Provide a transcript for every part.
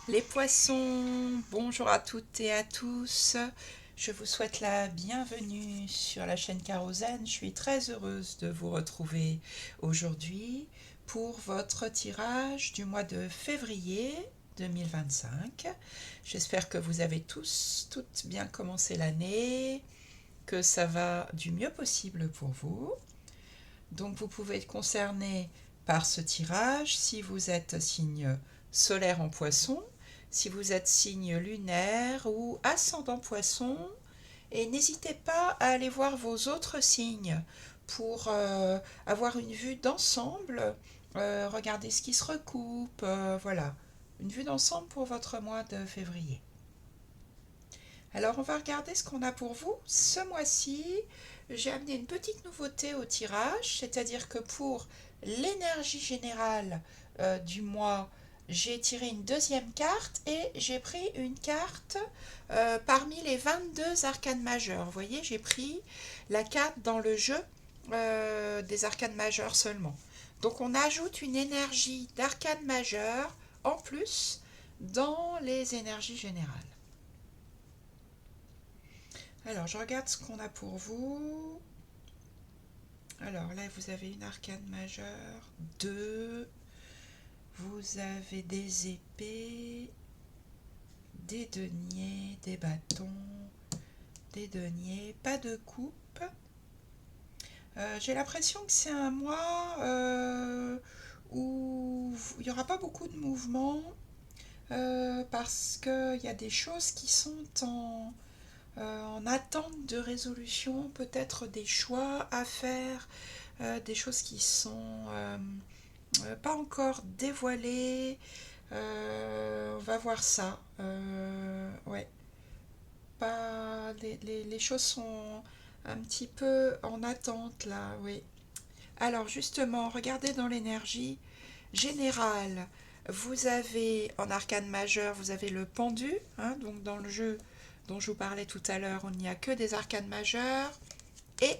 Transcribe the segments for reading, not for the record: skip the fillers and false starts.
Les poissons, bonjour à toutes et à tous. Je vous souhaite la bienvenue sur la chaîne Kérosène. Je suis très heureuse de vous retrouver aujourd'hui pour votre tirage du mois de février 2025. J'espère que vous avez toutes bien commencé l'année, que ça va du mieux possible pour vous. Donc vous pouvez être concerné par ce tirage si vous êtes signe solaire en poisson, si vous êtes signe lunaire ou ascendant poisson, et n'hésitez pas à aller voir vos autres signes pour avoir une vue d'ensemble, regardez ce qui se recoupe, voilà, une vue d'ensemble pour votre mois de février. Alors on va regarder ce qu'on a pour vous. Ce mois-ci, j'ai amené une petite nouveauté au tirage, c'est-à-dire que pour l'énergie générale du mois, j'ai tiré une deuxième carte et j'ai pris une carte parmi les 22 arcanes majeures. Vous voyez, j'ai pris la carte dans le jeu des arcanes majeures seulement. Donc on ajoute une énergie d'arcane majeure en plus dans les énergies générales. Alors, je regarde ce qu'on a pour vous. Alors là, vous avez une arcane majeure, 2. Vous avez des épées, des deniers, des bâtons, des deniers, pas de coupe. J'ai l'impression que c'est un mois où il n'y aura pas beaucoup de mouvements parce qu'il y a des choses qui sont en attente de résolution, peut-être des choix à faire, des choses qui sont pas encore dévoilées. On va voir ça. Ouais, pas, les choses sont un petit peu en attente là, oui. Alors justement, regardez dans l'énergie générale. Vous avez en arcane majeur, vous avez le pendu, hein, donc dans le jeu dont je vous parlais tout à l'heure, il n'y a que des arcanes majeures. Et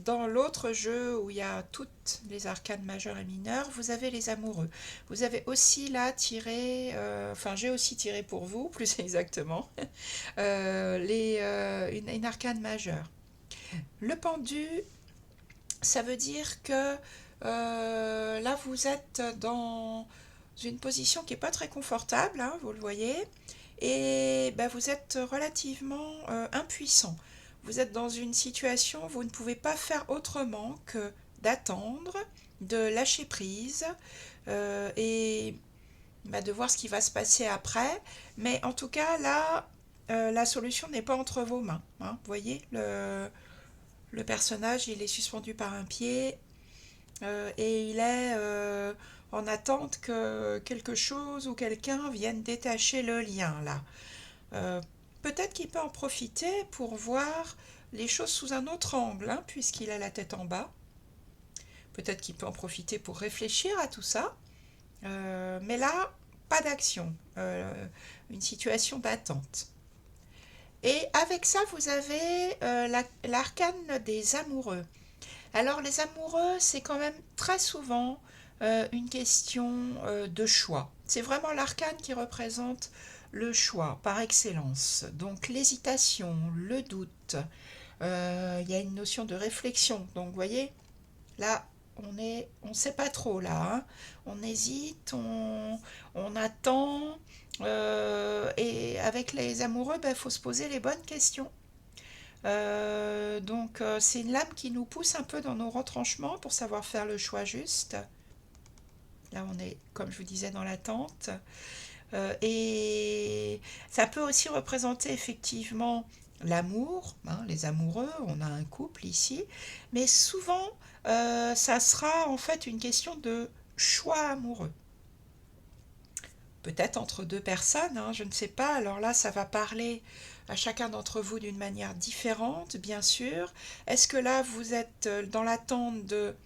dans l'autre jeu où il y a toutes les arcanes majeures et mineures, vous avez les amoureux. Vous avez aussi là tiré, enfin j'ai aussi tiré pour vous, plus exactement, une arcane majeure. Le pendu, ça veut dire que là vous êtes dans une position qui n'est pas très confortable, hein, vous le voyez, et ben, vous êtes relativement impuissant. Vous êtes dans une situation où vous ne pouvez pas faire autrement que d'attendre, de lâcher prise et bah, de voir ce qui va se passer après. Mais en tout cas, là, la solution n'est pas entre vos mains, hein. Vous voyez, le personnage, il est suspendu par un pied et il est en attente que quelque chose ou quelqu'un vienne détacher le lien là. Euh, Peut-être qu'il peut en profiter pour voir les choses sous un autre angle, hein, puisqu'il a la tête en bas. Peut-être qu'il peut en profiter pour réfléchir à tout ça. Mais là, pas d'action. Une situation d'attente. Et avec ça, vous avez l'arcane des amoureux. Alors les amoureux, c'est quand même très souvent une question de choix. C'est vraiment l'arcane qui représente le choix par excellence. Donc l'hésitation, le doute, il y a une notion de réflexion. Donc vous voyez, là, on sait pas trop là, hein. On hésite, on attend. Et avec les amoureux, il faut se poser les bonnes questions. Donc c'est une lame qui nous pousse un peu dans nos retranchements pour savoir faire le choix juste. Là on est, comme je vous disais, dans l'attente. Et ça peut aussi représenter effectivement l'amour, hein, les amoureux, on a un couple ici, mais souvent ça sera en fait une question de choix amoureux. Peut-être entre deux personnes, hein, je ne sais pas. Alors là, ça va parler à chacun d'entre vous d'une manière différente, bien sûr. Est-ce que là, vous êtes dans l'attente de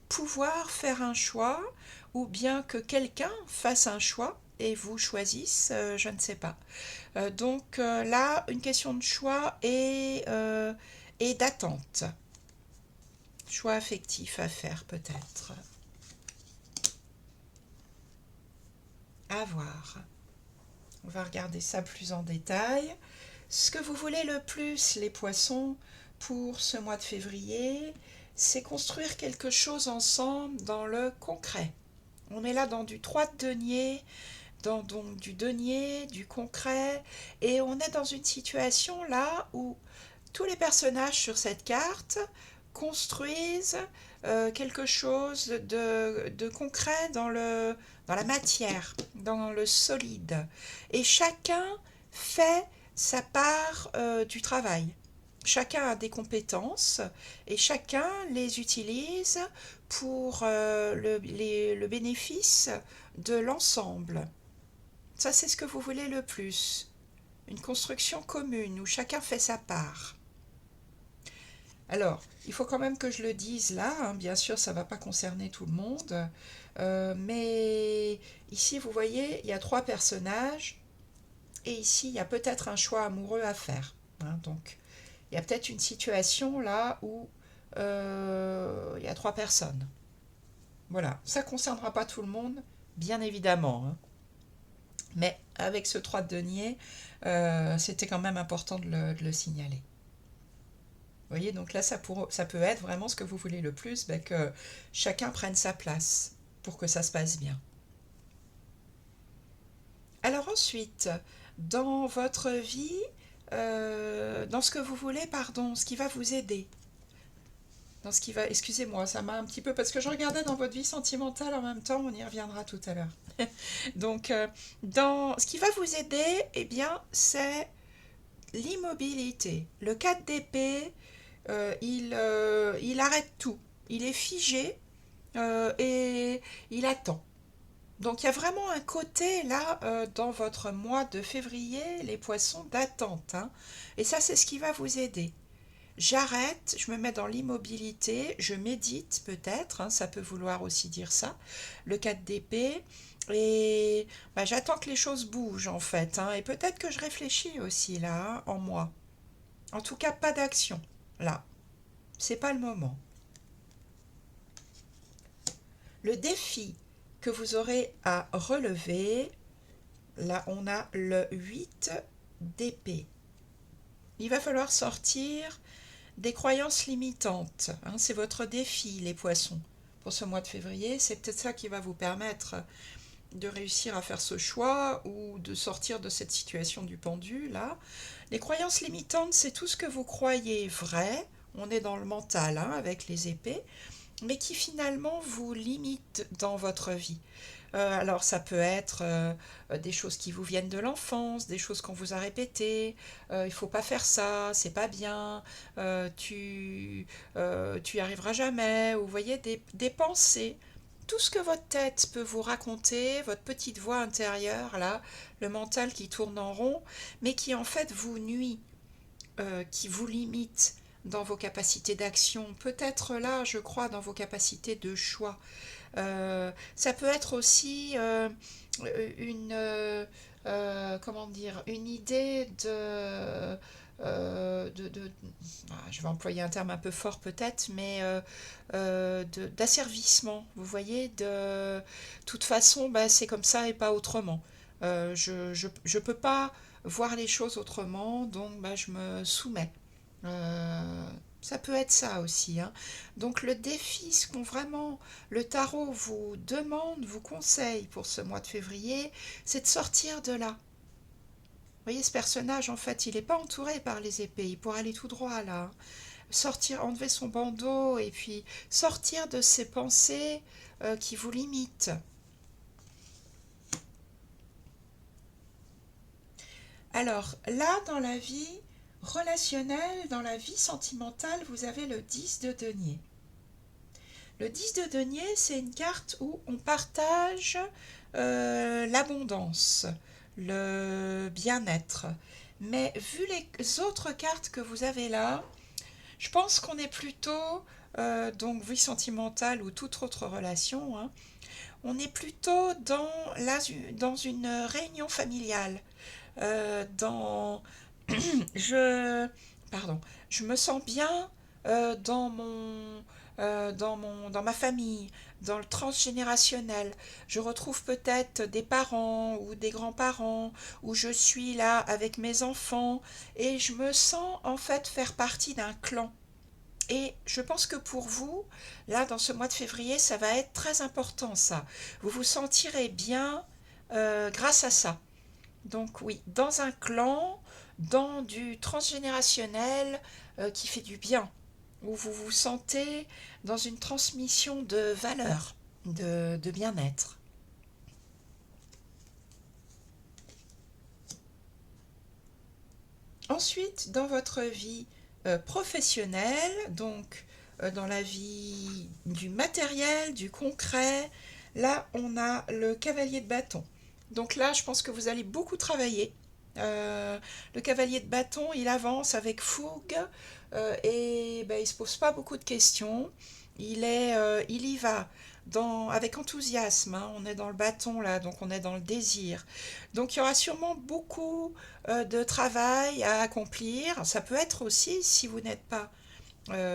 pouvoir faire un choix ou bien que quelqu'un fasse un choix et vous choisisse, je ne sais pas. Donc là, une question de choix et d'attente. Choix affectif à faire peut-être. À voir. On va regarder ça plus en détail. Ce que vous voulez le plus, les poissons, pour ce mois de février, c'est construire quelque chose ensemble dans le concret. On est là dans du 3 de denier, dans donc du denier, du concret, et on est dans une situation là où tous les personnages sur cette carte construisent quelque chose de concret dans la matière, dans le solide. Et chacun fait sa part du travail. Chacun a des compétences et chacun les utilise pour le bénéfice de l'ensemble. Ça, c'est ce que vous voulez le plus. Une construction commune où chacun fait sa part. Alors, il faut quand même que je le dise là, hein, bien sûr, ça ne va pas concerner tout le monde, mais ici, vous voyez, il y a 3 personnages, et ici, il y a peut-être un choix amoureux à faire, hein. Donc, il y a peut-être une situation là où il y a 3 personnes. Voilà, ça ne concernera pas tout le monde, bien évidemment, hein. Mais avec ce 3 de denier, c'était quand même important de le signaler. Vous voyez, donc là, ça peut être vraiment ce que vous voulez le plus, ben, que chacun prenne sa place pour que ça se passe bien. Alors ensuite, dans votre vie, dans ce que vous voulez, pardon, ce qui va vous aider, dans ce qui va, excusez-moi, ça m'a un petit peu, parce que je regardais dans votre vie sentimentale en même temps, on y reviendra tout à l'heure. Donc, dans ce qui va vous aider, eh bien, c'est l'immobilité. Le 4 d'épée, il arrête tout. Il est figé et il attend. Donc il y a vraiment un côté là dans votre mois de février, les poissons, d'attente, hein. Et ça, c'est ce qui va vous aider. J'arrête, je me mets dans l'immobilité, je médite peut-être, hein, ça peut vouloir aussi dire ça, le 4 d'épée, et bah, j'attends que les choses bougent en fait, hein, et peut-être que je réfléchis aussi là, hein, en moi. En tout cas, pas d'action, là, c'est pas le moment. Le défi que vous aurez à relever, là on a le 8 d'épée. Il va falloir sortir des croyances limitantes, hein, c'est votre défi, les poissons. Pour ce mois de février, c'est peut-être ça qui va vous permettre de réussir à faire ce choix ou de sortir de cette situation du pendu, là. Les croyances limitantes, c'est tout ce que vous croyez vrai, on est dans le mental, hein, avec les épées, mais qui finalement vous limite dans votre vie. Alors ça peut être des choses qui vous viennent de l'enfance, des choses qu'on vous a répétées, il faut pas faire ça, c'est pas bien, tu y arriveras jamais, ou vous voyez des pensées, tout ce que votre tête peut vous raconter, votre petite voix intérieure là, le mental qui tourne en rond, mais qui en fait vous nuit, qui vous limite dans vos capacités d'action, peut-être là, je crois, dans vos capacités de choix. Ça peut être aussi une, comment dire, une idée je vais employer un terme un peu fort peut-être, mais d'asservissement, vous voyez, de toute façon, bah, c'est comme ça et pas autrement. Je peux pas voir les choses autrement, donc bah, je me soumets. Euh, Ça peut être ça aussi, hein. Donc le défi, ce qu'on vraiment le tarot vous demande, vous conseille pour ce mois de février, c'est de sortir de là. Vous voyez, ce personnage, en fait, il n'est pas entouré par les épées, il pourrait aller tout droit là, hein. Sortir, enlever son bandeau et puis sortir de ces pensées qui vous limitent. Alors là, dans la vie relationnelle, dans la vie sentimentale, vous avez le 10 de denier. Le 10 de denier, c'est une carte où on partage l'abondance, le bien-être. Mais vu les autres cartes que vous avez là, je pense qu'on est plutôt, donc vie sentimentale ou toute autre relation, hein, on est plutôt dans une réunion familiale, dans je pardon, je me sens bien dans mon dans ma famille, dans le transgénérationnel. Je retrouve peut-être des parents ou des grands-parents, où je suis là avec mes enfants, et je me sens en fait faire partie d'un clan. Et je pense que pour vous, là, dans ce mois de février, ça va être très important, ça. Vous vous sentirez bien grâce à ça. Donc oui, dans un clan, dans du transgénérationnel qui fait du bien, où vous vous sentez dans une transmission de valeurs, de bien-être. Ensuite, dans votre vie professionnelle, donc dans la vie du matériel, du concret, là, on a le cavalier de bâton. Donc là, je pense que vous allez beaucoup travailler. Le cavalier de bâton, il avance avec fougue et ben, il ne se pose pas beaucoup de questions. Il y va avec enthousiasme, hein. On est dans le bâton là, donc on est dans le désir. Donc il y aura sûrement beaucoup de travail à accomplir. Ça peut être aussi, si vous n'êtes pas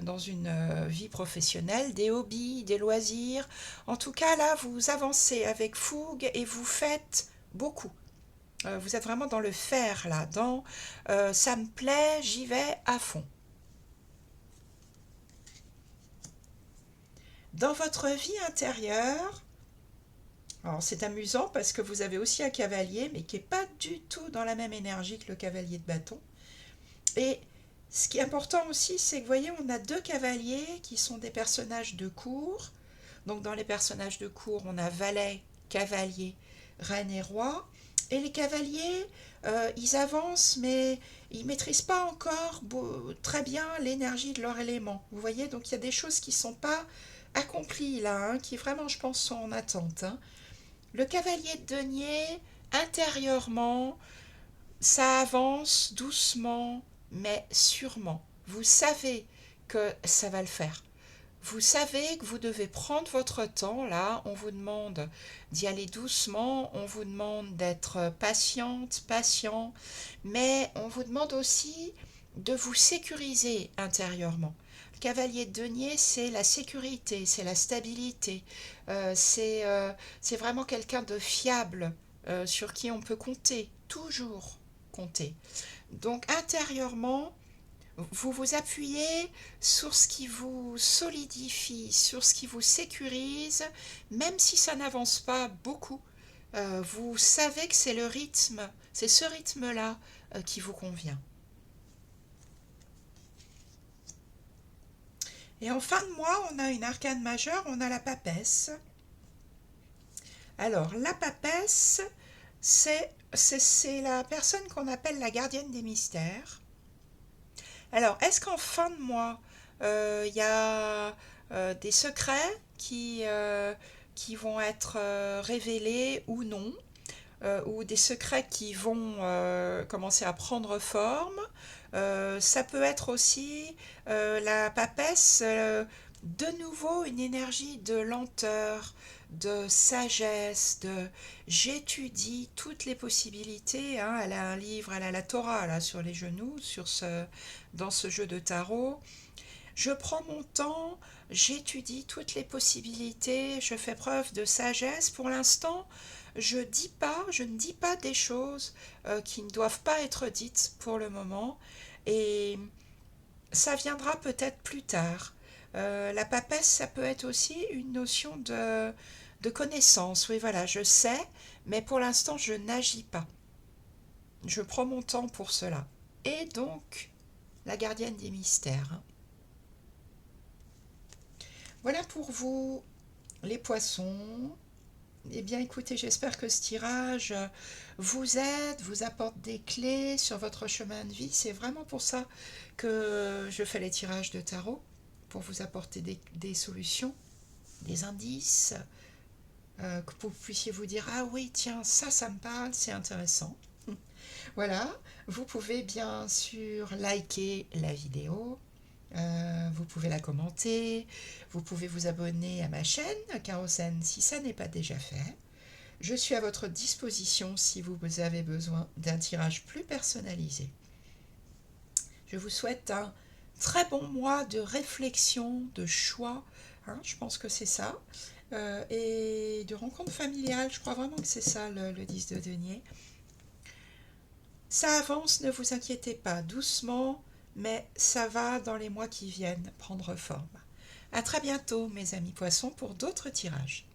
dans une vie professionnelle, des hobbies, des loisirs. En tout cas, là, vous avancez avec fougue et vous faites beaucoup. Vous êtes vraiment dans le faire, là, dans ça me plaît, j'y vais à fond. Dans votre vie intérieure, alors c'est amusant parce que vous avez aussi un cavalier, mais qui n'est pas du tout dans la même énergie que le cavalier de bâton. Et ce qui est important aussi, c'est que vous voyez, on a deux cavaliers qui sont des personnages de cour. Donc dans les personnages de cour, on a valet, cavalier, reine et roi. Et les cavaliers, ils avancent, mais ils ne maîtrisent pas encore très bien l'énergie de leur élément. Vous voyez, donc il y a des choses qui ne sont pas accomplies là, hein, qui vraiment, je pense, sont en attente, hein. Le cavalier de denier, intérieurement, ça avance doucement, mais sûrement. Vous savez que ça va le faire. Vous savez que vous devez prendre votre temps, là, on vous demande d'y aller doucement, on vous demande d'être patiente, patient, mais on vous demande aussi de vous sécuriser intérieurement. Le cavalier de denier, c'est la sécurité, c'est la stabilité, c'est vraiment quelqu'un de fiable, sur qui on peut compter, toujours compter. Donc intérieurement, vous vous appuyez sur ce qui vous solidifie, sur ce qui vous sécurise, même si ça n'avance pas beaucoup. Vous savez que c'est le rythme, c'est ce rythme-là qui vous convient. Et en fin de mois, on a une arcane majeure, on a la papesse. Alors, la papesse, c'est la personne qu'on appelle la gardienne des mystères. Alors, est-ce qu'en fin de mois, il y a des secrets qui vont être révélés ou non, ou des secrets qui vont commencer à prendre forme? Ça peut être aussi la papesse, de nouveau une énergie de lenteur, de sagesse, de j'étudie toutes les possibilités, hein. Elle a un livre, elle a la Torah là sur les genoux, dans ce jeu de tarot. Je prends mon temps, j'étudie toutes les possibilités, je fais preuve de sagesse. Pour l'instant, je ne dis pas des choses qui ne doivent pas être dites pour le moment, et ça viendra peut-être plus tard. La papesse, ça peut être aussi une notion de connaissance. Oui, voilà, je sais, mais pour l'instant, je n'agis pas. Je prends mon temps pour cela. Et donc, la gardienne des mystères, hein. Voilà pour vous, les poissons. Eh bien, écoutez, j'espère que ce tirage vous aide, vous apporte des clés sur votre chemin de vie. C'est vraiment pour ça que je fais les tirages de tarot, pour vous apporter des solutions, des indices, que vous puissiez vous dire, ah oui, tiens, ça me parle, c'est intéressant. Voilà, vous pouvez bien sûr liker la vidéo, vous pouvez la commenter, vous pouvez vous abonner à ma chaîne, Kérosène, si ça n'est pas déjà fait. Je suis à votre disposition si vous avez besoin d'un tirage plus personnalisé. Je vous souhaite un très bon mois de réflexion, de choix, hein, je pense que c'est ça, et de rencontre familiale, je crois vraiment que c'est ça le 10 de denier. Ça avance, ne vous inquiétez pas, doucement, mais ça va dans les mois qui viennent prendre forme. À très bientôt, mes amis poissons, pour d'autres tirages.